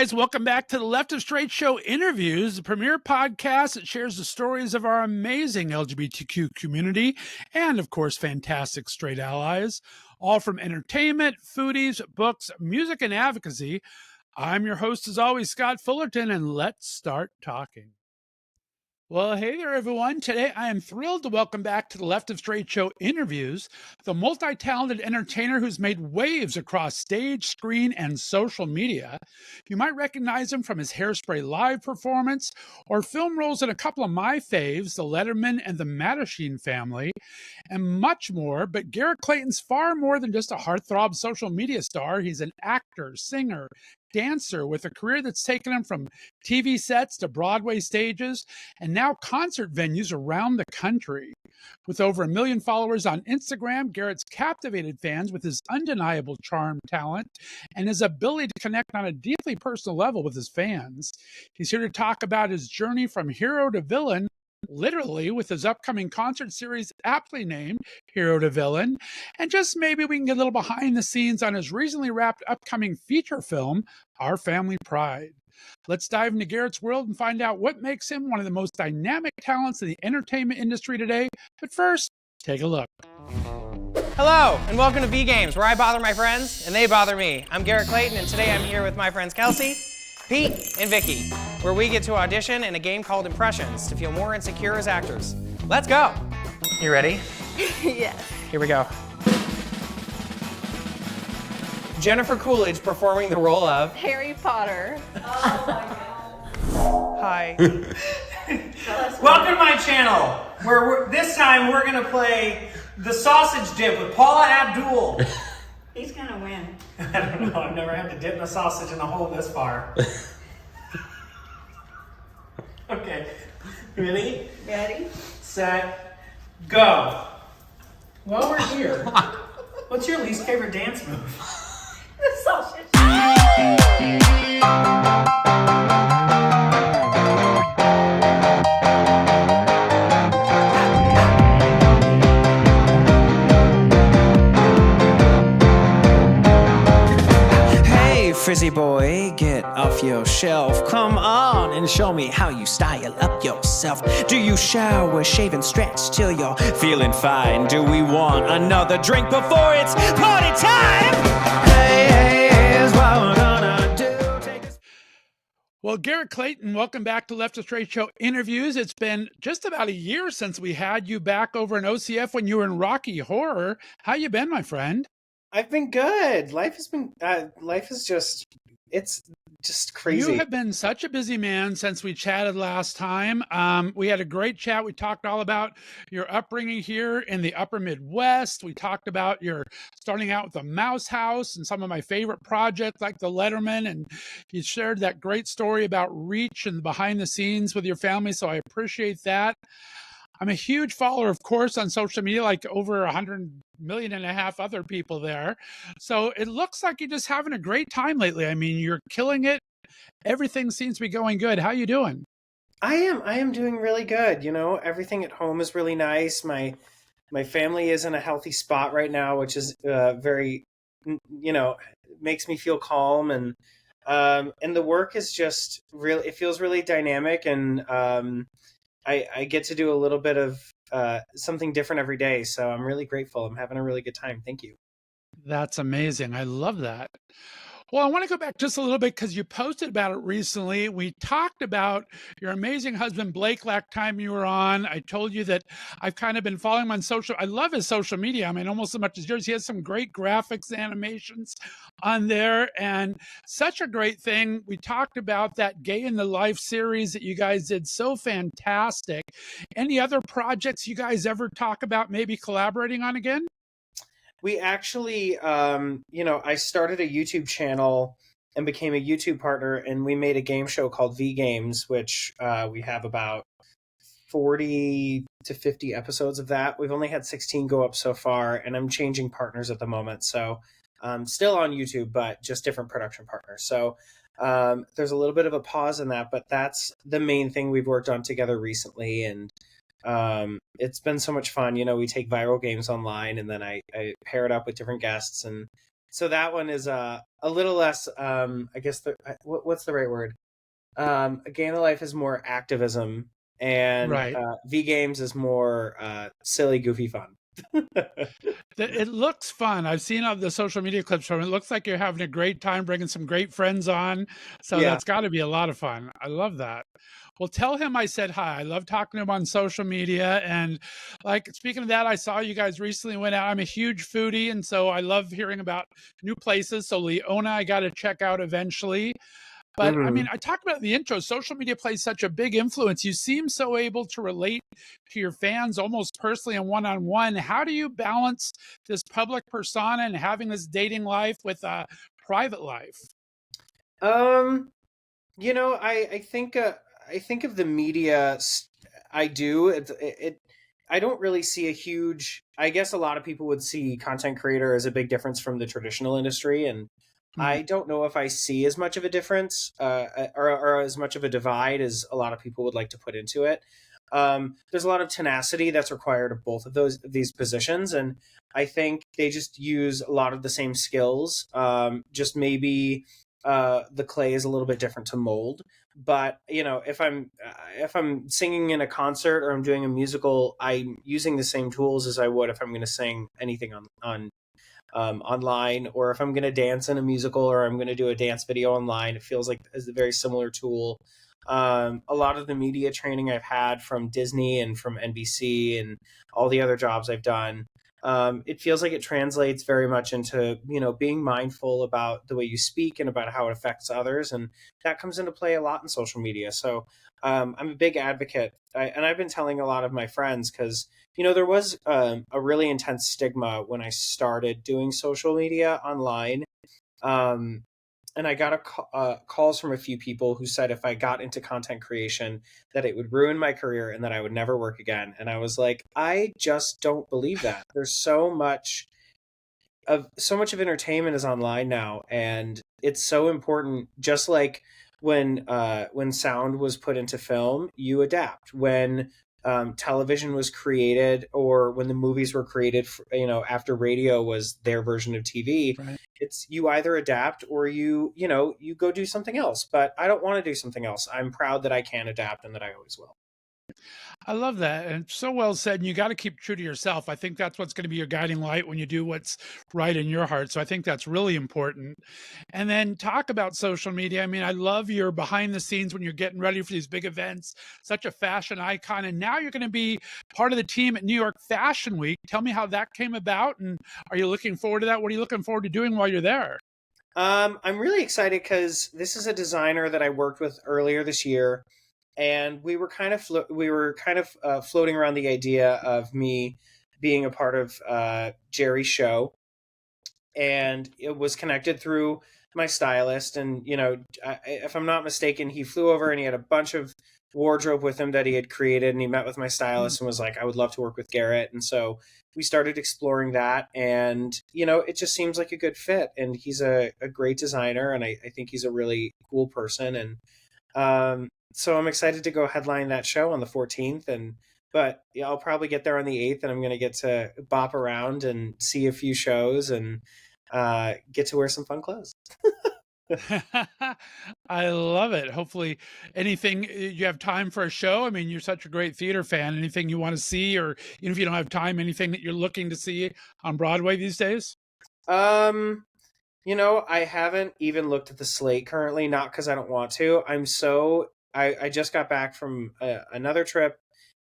guys. Welcome back to the Left of Str8 Show Interviews, the premier podcast that shares the stories of our amazing LGBTQ community and, of course, fantastic straight allies, all from entertainment, foodies, books, music, and advocacy. I'm your host, as always, Scott Fullerton, and let's start talking. Well, hey there, everyone. Today, I am thrilled to welcome back to the Left of Str8 Show Interviews, the multi-talented entertainer who's made waves across stage, screen, and social media. You might recognize him from his Hairspray live performance or film roles in a couple of my faves, The Letterman and The Mattachine Family, and much more. But Garrett Clayton's far more than just a heartthrob social media star. He's an actor, singer, dancer with a career that's taken him from TV sets to Broadway stages and now concert venues around the country. With over 1 million followers on Instagram, Garrett's captivated fans with his undeniable charm, talent, and his ability to connect on a deeply personal level with his fans. He's here to talk about his journey from hero to villain, literally, with his upcoming concert series aptly named Hero to Villain, and just maybe we can get a little behind the scenes on his recently wrapped upcoming feature film, Our Family Pride. Let's dive into Garrett's world and find out what makes him one of the most dynamic talents in the entertainment industry today. But first, take a look. Hello, and welcome to V Games, where I bother my friends and they bother me. I'm Garrett Clayton, and today I'm here with my friends Kelsey, Pete, and Vicky, where we get to audition in a game called Impressions to feel more insecure as actors. Let's go! You ready? Yes. Here we go. Jennifer Coolidge performing the role of Harry Potter. Oh my God. Hi. Welcome to my channel, where this time we're gonna play the sausage dip with Paula Abdul. He's gonna win. I don't know, I've never had to dip my sausage in a hole this far. Okay, ready? Ready? Set, go. While we're here, what's your least favorite dance move? The sausage. Frizzy boy, get off your shelf. Come on and show me how you style up yourself. Do you shower, shave, and stretch till you're feeling fine? Do we want another drink before it's party time? Hey, here's what we're gonna do. Well, Garrett Clayton, welcome back to Left of Str8 Show Interviews. It's been just about a year since we had you back over in OCF when you were in Rocky Horror. How you been, my friend? I've been good. Life is just, it's just crazy. You have been such a busy man since we chatted last time. We had a great chat. We talked all about your upbringing here in the upper Midwest. We talked about your starting out with the Mouse House and some of my favorite projects like the Letterman. And you shared that great story about reach and behind the scenes with your family. So I appreciate that. I'm a huge follower, of course, on social media, like over 100 million and a half other people there. So it looks like you're just having a great time lately. I mean, you're killing it. Everything seems to be going good. How you doing? I am doing really good. You know, everything at home is really nice. My family is in a healthy spot right now, which is very, you know, makes me feel calm, and the work is just really, it feels really dynamic, and I get to do a little bit of something different every day. So I'm really grateful. I'm having a really good time. Thank you. That's amazing. I love that. Well, I want to go back just a little bit because you posted about it recently. We talked about your amazing husband, Blake, last time you were on. I told you that I've kind of been following him on social. I love his social media. I mean, almost as much as yours. He has some great graphics and animations on there and such a great thing. We talked about that Gay in the Life series that you guys did. So fantastic. Any other projects you guys ever talk about maybe collaborating on again? We actually, I started a YouTube channel and became a YouTube partner, and we made a game show called V Games, which we have about 40 to 50 episodes of that. We've only had 16 go up so far, and I'm changing partners at the moment. So still on YouTube, but just different production partners. So there's a little bit of a pause in that, but that's the main thing we've worked on together recently. And it's been so much fun. You know, we take viral games online, and then I pair it up with different guests and So that one is a little less. I guess what's the right word? A Game of Life is more activism, and Right. V Games is more silly, goofy fun. It looks fun. I've seen the social media clips from it. It looks like you're having a great time, bringing some great friends on. So Yeah. that's got to be a lot of fun. I love that. Well, tell him I said hi. I love talking to him on social media. And like, speaking of that, I saw you guys recently went out. I'm a huge foodie, and so I love hearing about new places. So Leona, I got to check out eventually. But I Hmm. mean, I talked about in the intro, social media plays such a big influence. You seem so able to relate to your fans almost personally and one on one. How do you balance this public persona and having this dating life with a private life? Um, I think of the media. I do. I don't really see a huge. I guess a lot of people would see content creator as a big difference from the traditional industry, and Hmm. I don't know if I see as much of a difference, or as much of a divide as a lot of people would like to put into it. There's a lot of tenacity that's required of both of these positions, and I think they just use a lot of the same skills. Just maybe the clay is a little bit different to mold. But if I'm singing in a concert or I'm doing a musical, I'm using the same tools as I would if I'm going to sing anything on online, or if I'm going to dance in a musical or I'm going to do a dance video online. It feels like it's a very similar tool. A lot of the media training I've had from Disney and from NBC and all the other jobs I've done, it feels like it translates very much into being mindful about the way you speak and about how it affects others, and that comes into play a lot in social media. So I'm a big advocate, and I've been telling a lot of my friends, because there was a really intense stigma when I started doing social media online. Um, and I got calls from a few people who said if I got into content creation, that it would ruin my career and that I would never work again. And I was like, I just don't believe that. There's so much of entertainment is online now, and it's so important. Just like when sound was put into film, you adapt. When television was created, or when the movies were created, after radio was their version of TV, Right. it's you either adapt or you go do something else. But I don't want to do something else. I'm proud that I can adapt and that I always will. I love that. And it's so well said. And you got to keep true to yourself. I think that's what's going to be your guiding light when you do what's right in your heart. So I think that's really important. And then talk about social media. I mean, I love your behind the scenes when you're getting ready for these big events, such a fashion icon. And now you're going to be part of the team at New York Fashion Week. Tell me how that came about. And are you looking forward to that? What are you looking forward to doing while you're there? I'm really excited because this is a designer that I worked with earlier this year, and we were kind of floating around the idea of me being a part of Jerry's show, and it was connected through my stylist. And if I'm not mistaken, he flew over and he had a bunch of wardrobe with him that he had created, and he met with my Mm. stylist and was like, I would love to work with Garrett. And so we started exploring that, and it just seems like a good fit. And he's a great designer, and I think he's a really cool person. And so I'm excited to go headline that show on the 14th. But yeah, I'll probably get there on the 8th, and I'm going to get to bop around and see a few shows, and get to wear some fun clothes. I love it. Hopefully, anything you have time for a show. I mean, you're such a great theater fan. Anything you want to see, or even if you don't have time, anything that you're looking to see on Broadway these days? Um, I haven't even looked at the slate currently, not because I don't want to. I just got back from another trip,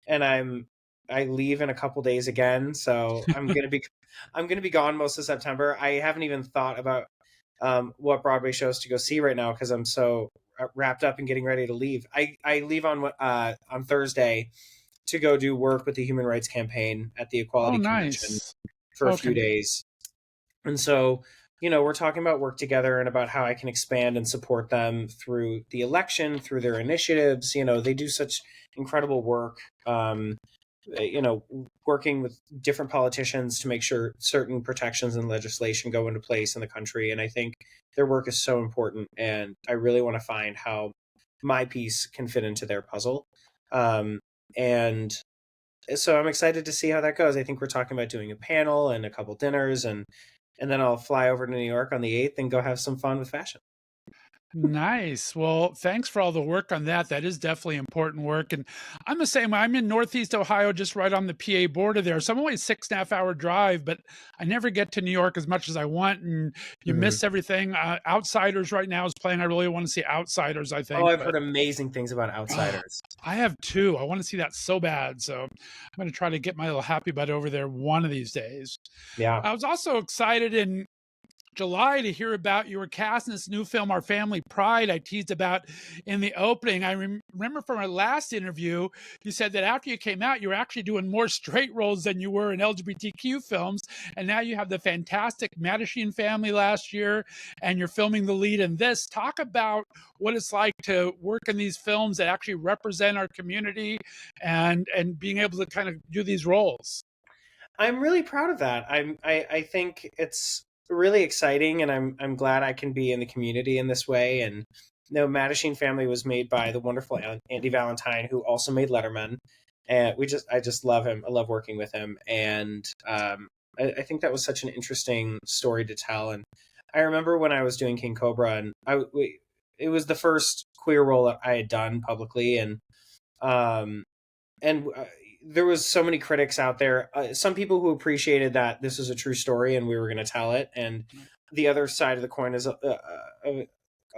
and I leave in a couple days again, so I'm gonna be gone most of September. I haven't even thought about what Broadway shows to go see right now, because I'm so wrapped up in getting ready to leave. I leave on Thursday to go do work with the Human Rights Campaign at the Oh, Equality Convention nice. for a few Okay. days. And so, we're talking about work together and about how I can expand and support them through the election, through their initiatives. They do such incredible work, working with different politicians to make sure certain protections and legislation go into place in the country. And I think their work is so important. And I really want to find how my piece can fit into their puzzle. And so I'm excited to see how that goes. I think we're talking about doing a panel and a couple dinners, and and then I'll fly over to New York on the 8th and go have some fun with fashion. Nice. Well, thanks for all the work on that. That is definitely important work. And I'm the same way. I'm in Northeast Ohio, just right on the PA border there. So I'm only a 6.5 hour drive, but I never get to New York as much as I want. And you miss everything. Outsiders right now is playing. I really want to see Outsiders, I think. Oh, I've heard amazing things about Outsiders. I have too. I want to see that so bad. So I'm going to try to get my little happy butt over there one of these days. Yeah. I was also excited in July to hear about you were cast in this new film, Our Family Pride, I teased about in the opening. I remember from our last interview, you said that after you came out, you were actually doing more straight roles than you were in LGBTQ films. And now you have the fantastic Mattachine family last year, and you're filming the lead in this. Talk about what it's like to work in these films that actually represent our community and being able to kind of do these roles. I'm really proud of that. I think it's really exciting, and I'm glad I can be in the community in this way. And Mattachine Family was made by the wonderful Andy Valentine, who also made Letterman, and I just love him. I love working with him, and I think that was such an interesting story to tell. And I remember when I was doing King Cobra, and it was the first queer role that I had done publicly, and there was so many critics out there. Some people who appreciated that this was a true story and we were going to tell it. And the other side of the coin is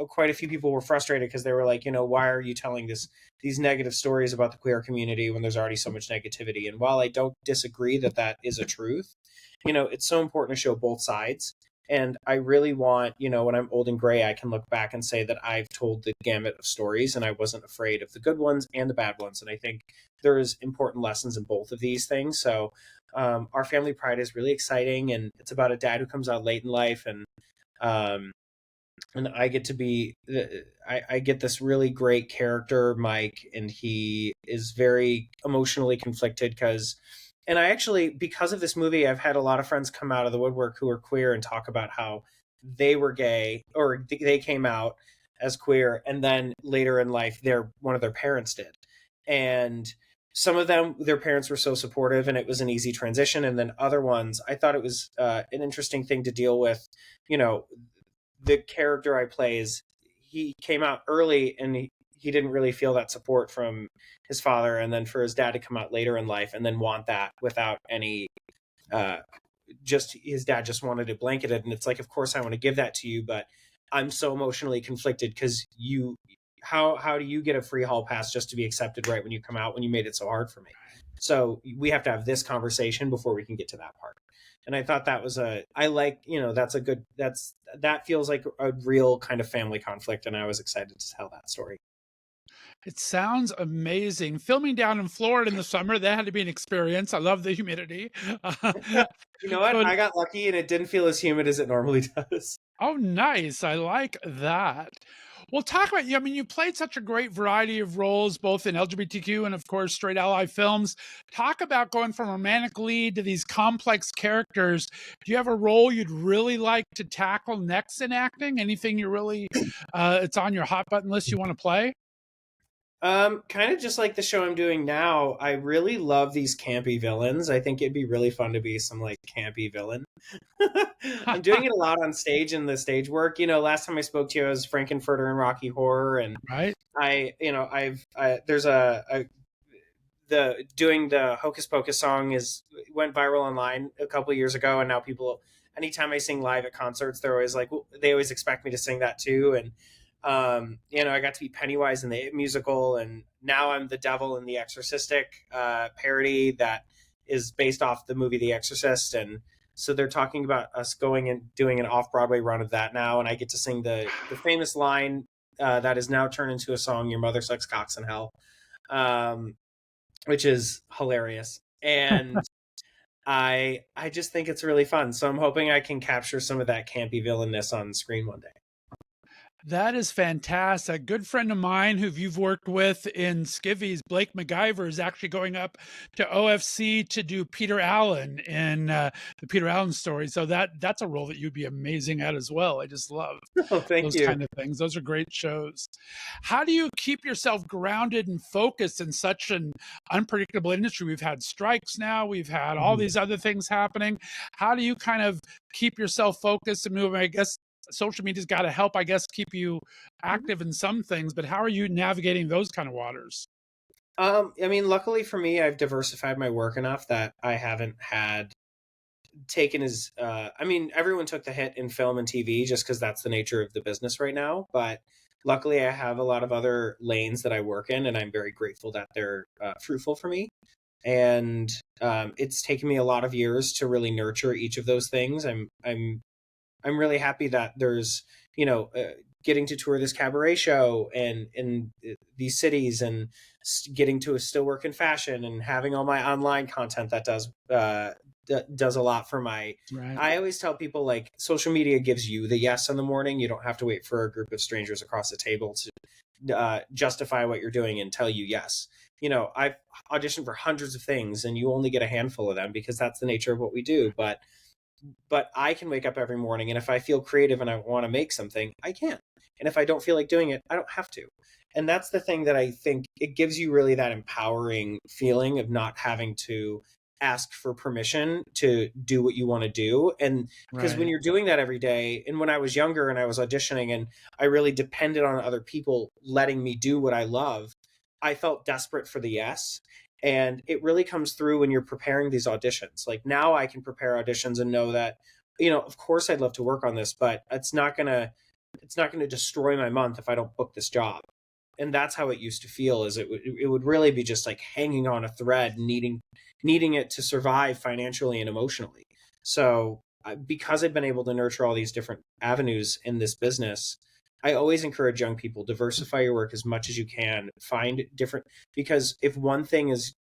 quite a few people were frustrated because they were like, why are you telling these negative stories about the queer community when there's already so much negativity? And while I don't disagree that is a truth, it's so important to show both sides. And I really want, when I'm old and gray, I can look back and say that I've told the gamut of stories and I wasn't afraid of the good ones and the bad ones. And I think there's important lessons in both of these things. So Our Family Pride is really exciting, and it's about a dad who comes out late in life, and I get to be, I get this really great character, Mike, and he is very emotionally conflicted and I actually, because of this movie, I've had a lot of friends come out of the woodwork who are queer and talk about how they were gay or they came out as queer, and then later in life, one of their parents did. And some of them, their parents were so supportive and it was an easy transition. And then other ones, I thought it was an interesting thing to deal with. The character I play he came out early and he didn't really feel that support from his father. And then for his dad to come out later in life and then want that without any, his dad just wanted it blanketed. And it's like, of course I want to give that to you, but I'm so emotionally conflicted because how do you get a free hall pass just to be accepted right when you come out when you made it so hard for me? So we have to have this conversation before we can get to that part. And I thought that was that feels like a real kind of family conflict. And I was excited to tell that story. It sounds amazing. Filming down in Florida in the summer, that had to be an experience. I love the humidity. You know what? I got lucky and it didn't feel as humid as it normally does. Oh, nice. I like that. Well, talk about you. I mean, you played such a great variety of roles, both in LGBTQ and, of course, straight ally films. Talk about going from romantic lead to these complex characters. Do you have a role you'd really like to tackle next in acting? Anything you really, it's on your hot button list you want to play? Kind of just like the show I'm doing now. I really love these campy villains. I think it'd be really fun to be some like campy villain. I'm doing it a lot on stage in the stage work. Last time I spoke to you, I was Frankenfurter in Rocky Horror, and right. There's doing the Hocus Pocus song went viral online a couple of years ago, and now people, anytime I sing live at concerts, they're always like, they always expect me to sing that too, and I got to be Pennywise in the It musical, and now I'm the devil in the Exorcistic parody that is based off the movie The Exorcist. And so they're talking about us going and doing an off-Broadway run of that now, and I get to sing the famous line that is now turned into a song, "Your Mother Sucks Cocks in Hell," which is hilarious. And I just think it's really fun. So I'm hoping I can capture some of that campy villainness on screen one day. That is fantastic. A good friend of mine who you've worked with in Skivvies, Blake MacGyver, is actually going up to OFC to do Peter Allen in the Peter Allen story. So that's a role that you'd be amazing at as well. I just love Oh, thank those you. kind of things. Those are great shows. How do you keep yourself grounded and focused in such an unpredictable industry? We've had strikes now, we've had all these other things happening. How do you kind of keep yourself focused and moving? I guess social media's got to help, I guess, keep you active in some things, but how are you navigating those kind of waters? I mean, luckily for me, I've diversified my work enough that I haven't had taken as I mean, everyone took the hit in film and TV just because that's the nature of the business right now. But luckily, I have a lot of other lanes that I work in, and I'm very grateful that they're fruitful for me. And it's taken me a lot of years to really nurture each of those things. I'm really happy that there's, getting to tour this cabaret show and in these cities, and getting to still work in fashion, and having all my online content that does a lot for my. Right. I always tell people, like, social media gives you the yes in the morning. You don't have to wait for a group of strangers across the table to justify what you're doing and tell you yes. I've auditioned for hundreds of things, and you only get a handful of them because that's the nature of what we do. But I can wake up every morning, and if I feel creative and I want to make something, I can. And if I don't feel like doing it, I don't have to. And that's the thing that I think it gives you, really, that empowering feeling of not having to ask for permission to do what you want to do. And because when Right. you're doing that every day, and when I was younger and I was auditioning and I really depended on other people letting me do what I love, I felt desperate for the yes. And it really comes through when you're preparing these auditions. Like, now I can prepare auditions and know that, of course I'd love to work on this, but it's not gonna destroy my month if I don't book this job. And that's how it used to feel. Is it would really be just like hanging on a thread, needing it to survive financially and emotionally. So because I've been able to nurture all these different avenues in this business, I always encourage young people, diversify your work as much as you can. Find different, because if one thing is,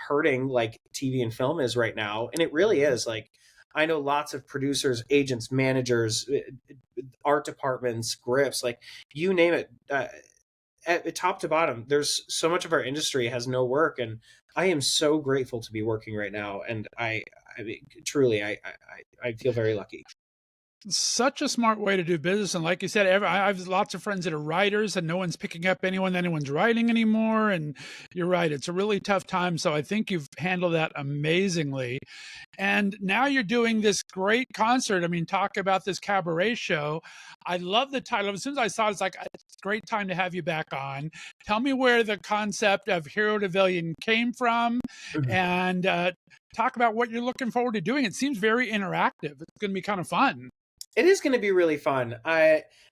hurting, like TV and film is right now, and it really is, like, I know lots of producers, agents, managers, art departments, scripts, like, you name it, at top to bottom, there's so much of our industry has no work, and I am so grateful to be working right now. And I mean, truly, I feel very lucky. Such a smart way to do business. And like you said, I have lots of friends that are writers, and no one's picking up anyone's writing anymore. And you're right, it's a really tough time. So I think you've handled that amazingly. And now you're doing this great concert. I mean, talk about this cabaret show. I love the title. As soon as I saw it, it's like, it's a great time to have you back on. Tell me where the concept of Hero to Villain came from, and talk about what you're looking forward to doing. It seems very interactive. It's going to be kind of fun. It is going to be really fun.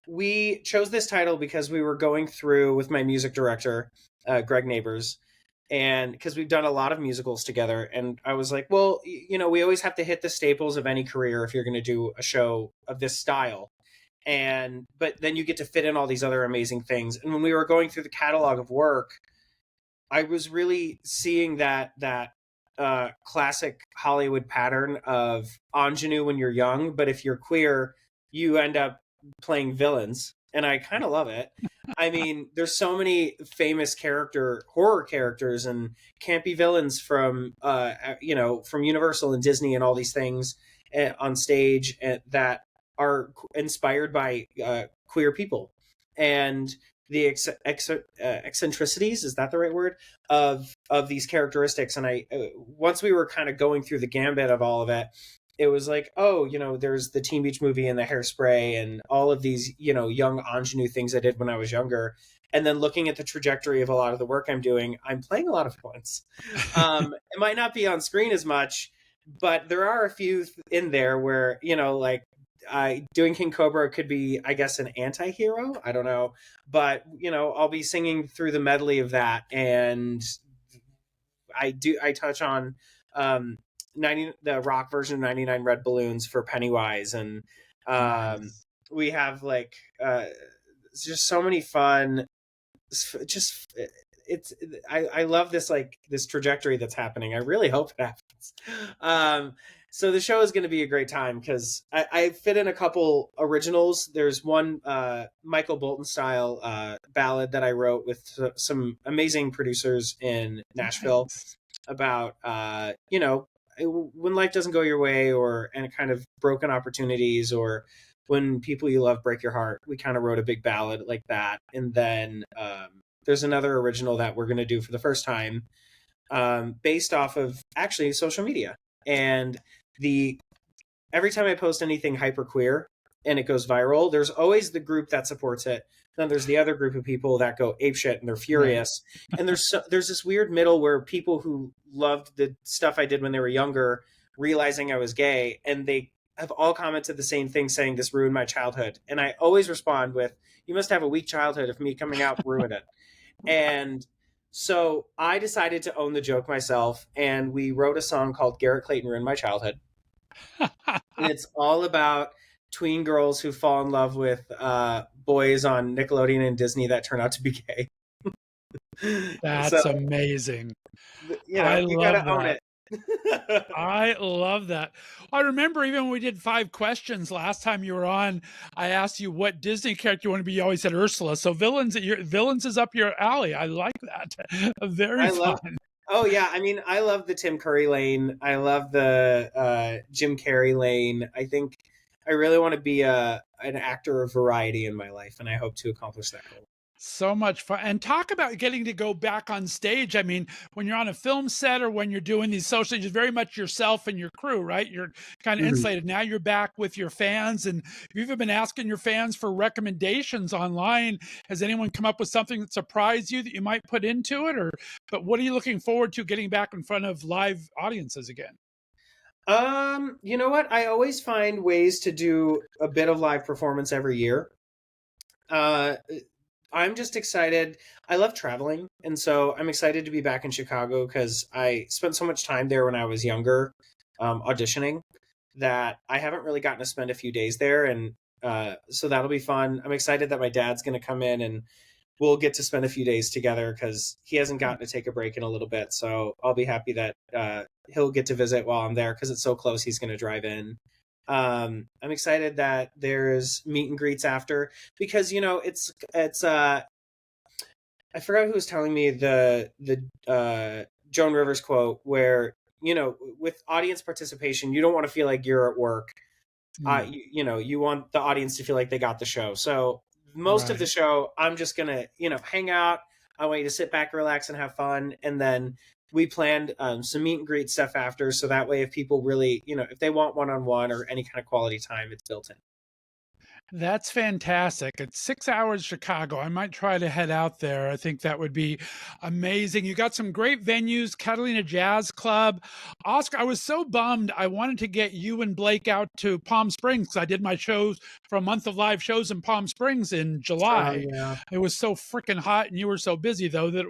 We chose this title because we were going through with my music director, Greg Neighbors, and because we've done a lot of musicals together. And I was like, well, we always have to hit the staples of any career if you're going to do a show of this style. But then you get to fit in all these other amazing things. And when we were going through the catalog of work, I was really seeing that classic Hollywood pattern of ingenue when you're young, but if you're queer, you end up playing villains. And I kind of love it. I mean, there's so many famous horror characters and campy villains from from Universal and Disney and all these things on stage that are inspired by queer people. And the eccentricities, is that the right word, of these characteristics. And I once we were kind of going through the gambit of all of it, it was like, oh, there's the Teen Beach Movie and the Hairspray and all of these, young ingenue things I did when I was younger. And then looking at the trajectory of a lot of the work I'm doing, I'm playing a lot of villains. It might not be on screen as much, but there are a few in there where, like, doing King Cobra could be, I guess, an anti-hero. I don't know. But, I'll be singing through the medley of that. And I touch on the rock version of 99 Red Balloons for Pennywise. And Nice. we have, like, just so many fun, I love this, like, this trajectory that's happening. I really hope it happens. So the show is going to be a great time because I fit in a couple originals. There's one Michael Bolton style ballad that I wrote with some amazing producers in Nashville about when life doesn't go your way, or and kind of broken opportunities, or when people you love break your heart. We kind of wrote a big ballad like that. And then there's another original that we're going to do for the first time, based off of actually social media. And every time I post anything hyper queer and it goes viral, there's always the group that supports it. Then there's the other group of people that go apeshit and they're furious. Right. And there's this weird middle where people who loved the stuff I did when they were younger, realizing I was gay, and they have all commented the same thing, saying this ruined my childhood. And I always respond with, "You must have a weak childhood if me coming out ruined it." And so I decided to own the joke myself, and we wrote a song called "Garrett Clayton Ruined My Childhood." And it's all about tween girls who fall in love with boys on Nickelodeon and Disney that turn out to be gay. That's amazing. You gotta own it. I love that. I remember even when we did 5 questions last time you were on, I asked you what Disney character you want to be. You always said Ursula. So villains is up your alley. I like that. Very fun. Oh yeah, I mean, I love the Tim Curry lane. I love the Jim Carrey lane. I think I really want to be an actor of variety in my life, and I hope to accomplish that goal. So much fun. And talk about getting to go back on stage. I mean, when you're on a film set or when you're doing these social, you're very much yourself and your crew, right? You're kind of insulated. Now you're back with your fans, and you've been asking your fans for recommendations online. Has anyone come up with something that surprised you that you might put into it? But what are you looking forward to getting back in front of live audiences again? You know what? I always find ways to do a bit of live performance every year. I'm just excited. I love traveling. And so I'm excited to be back in Chicago because I spent so much time there when I was younger, auditioning, that I haven't really gotten to spend a few days there. And so that'll be fun. I'm excited that my dad's going to come in and we'll get to spend a few days together because he hasn't gotten to take a break in a little bit. So I'll be happy that he'll get to visit while I'm there because it's so close. He's going to drive in. I'm excited that there's meet and greets after, because it's I forgot who was telling me the Joan Rivers quote where with audience participation, you don't want to feel like you're at work. You want the audience to feel like they got the show. So most of the show, I'm just gonna hang out. I want you to sit back, relax, and have fun, and then we planned some meet and greet stuff after, so that way if people really, if they want one-on-one or any kind of quality time, it's built in. That's fantastic. It's 6 hours Chicago. I might try to head out there. I think that would be amazing. You got some great venues, Catalina Jazz Club. Oscar, I was so bummed. I wanted to get you and Blake out to Palm Springs because I did my shows for a month of live shows in Palm Springs in July. Yeah. It was so freaking hot and you were so busy though that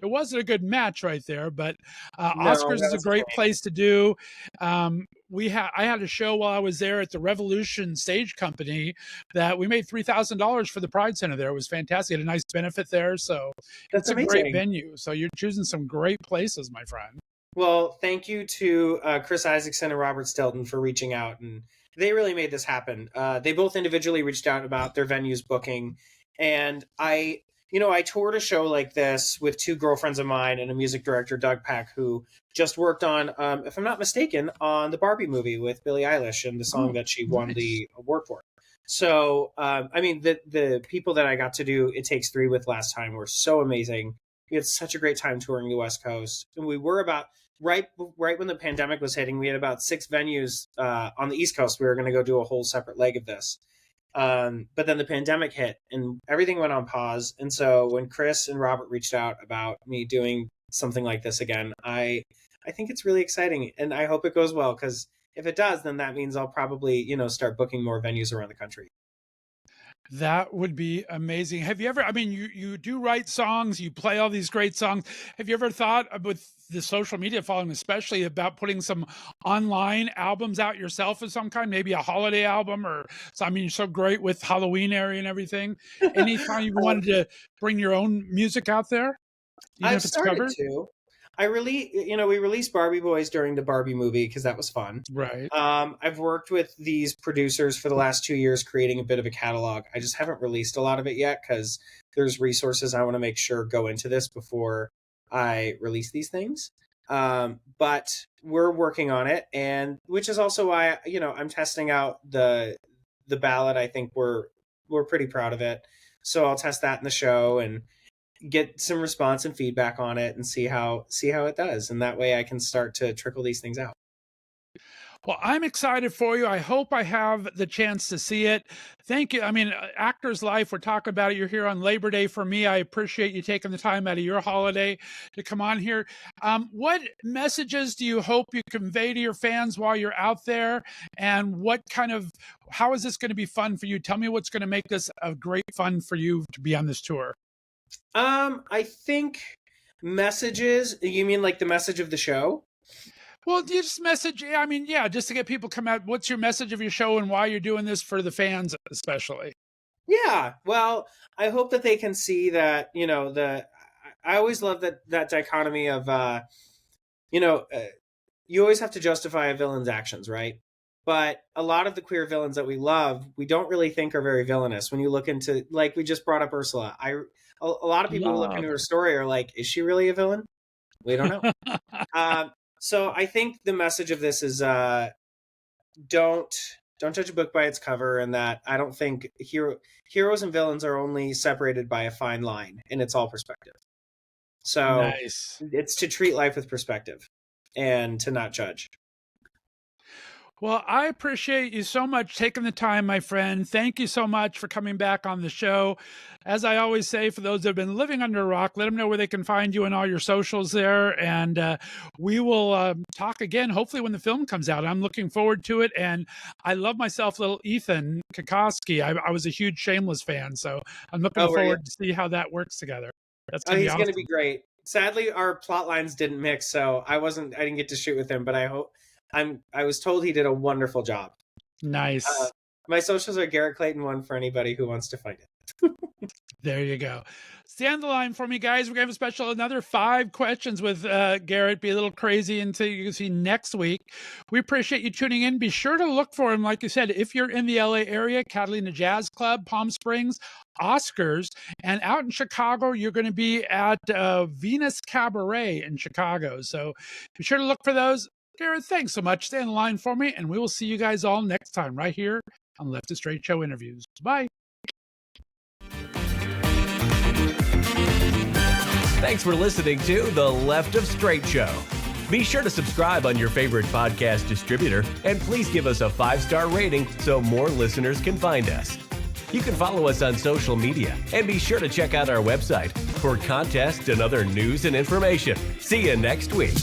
it wasn't a good match right there. But Oscars is a great place to do. I had a show while I was there at the Revolution Stage Company that we made $3,000 for the Pride Center there. It was fantastic. It had a nice benefit there. So it's a great venue. So you're choosing some great places, my friend. Well, thank you to Chris Isaacson and Robert Stilton for reaching out. And they really made this happen. They both individually reached out about their venues booking. And I toured a show like this with 2 girlfriends of mine and a music director, Doug Peck, who just worked on, if I'm not mistaken, on the Barbie movie with Billie Eilish and the song that she won the award for. So, the people that I got to do It Takes 3 with last time were so amazing. We had such a great time touring the West Coast. And we were about, right when the pandemic was hitting, we had about 6 venues on the East Coast. We were going to go do a whole separate leg of this. But then the pandemic hit and everything went on pause. And so when Chris and Robert reached out about me doing something like this again, I think it's really exciting and I hope it goes well, because if it does, then that means I'll probably, start booking more venues around the country. That would be amazing. Have you ever, you do write songs, you play all these great songs. Have you ever thought with the social media following, especially about putting some online albums out yourself of some kind, maybe a holiday album you're so great with Halloween area and everything. Anytime you wanted to bring your own music out there? I've started to. we released Barbie Boys during the Barbie movie because that was fun. Right. I've worked with these producers for the last 2 years creating a bit of a catalog. I just haven't released a lot of it yet because there's resources I want to make sure go into this before I release these things. But we're working on it, and which is also why I'm testing out the ballad. I think we're pretty proud of it, so I'll test that in the show and get some response and feedback on it and see how it does, and that way I can start to trickle these things out. Well, I'm excited for you. I hope I have the chance to see it. Thank you. I mean, Actor's Life, we're talking about it. You're here on Labor Day. For me, I appreciate you taking the time out of your holiday to come on here. What messages do you hope you convey to your fans while you're out there? And how is this going to be fun for you? Tell me what's going to make this a great fun for you to be on this tour. I think messages, you mean like the message of the show? Well, you just message, just to get people come out. What's your message of your show and why you're doing this for the fans, especially? Yeah, well, I hope that they can see that, I always love that dichotomy of, you always have to justify a villain's actions, right? But a lot of the queer villains that we love, we don't really think are very villainous. When you look into, like, we just brought up Ursula. A lot of people who look into her story are like, is she really a villain? We don't know. So I think the message of this is don't judge a book by its cover, and that I don't think heroes and villains are only separated by a fine line, and it's all perspective. So nice. It's to treat life with perspective and to not judge. Well, I appreciate you so much taking the time, my friend. Thank you so much for coming back on the show. As I always say, for those that have been living under a rock, let them know where they can find you and all your socials there. And we will talk again, hopefully when the film comes out. I'm looking forward to it. And I love myself, little Ethan Kokoski. I was a huge Shameless fan, so I'm looking forward to see how that works together. That's gonna be awesome. He's going to be great. Sadly, our plot lines didn't mix, so I didn't get to shoot with him, but I was told he did a wonderful job. Nice. My socials are Garrett Clayton 1 for anybody who wants to find it. There you go. Stay on the line for me, guys. We're going to have another 5 questions with Garrett. Be a little crazy until you can see next week. We appreciate you tuning in. Be sure to look for him, like you said, if you're in the LA area, Catalina Jazz Club, Palm Springs, Oscars, and out in Chicago, you're going to be at Venus Cabaret in Chicago. So be sure to look for those. Garrett, thanks so much. Stay on the line for me, and we will see you guys all next time right here on Left of Str8 Show Interviews. Bye. Thanks for listening to the Left of Str8 Show. Be sure to subscribe on your favorite podcast distributor, and please give us a 5-star rating so more listeners can find us. You can follow us on social media, and be sure to check out our website for contests and other news and information. See you next week.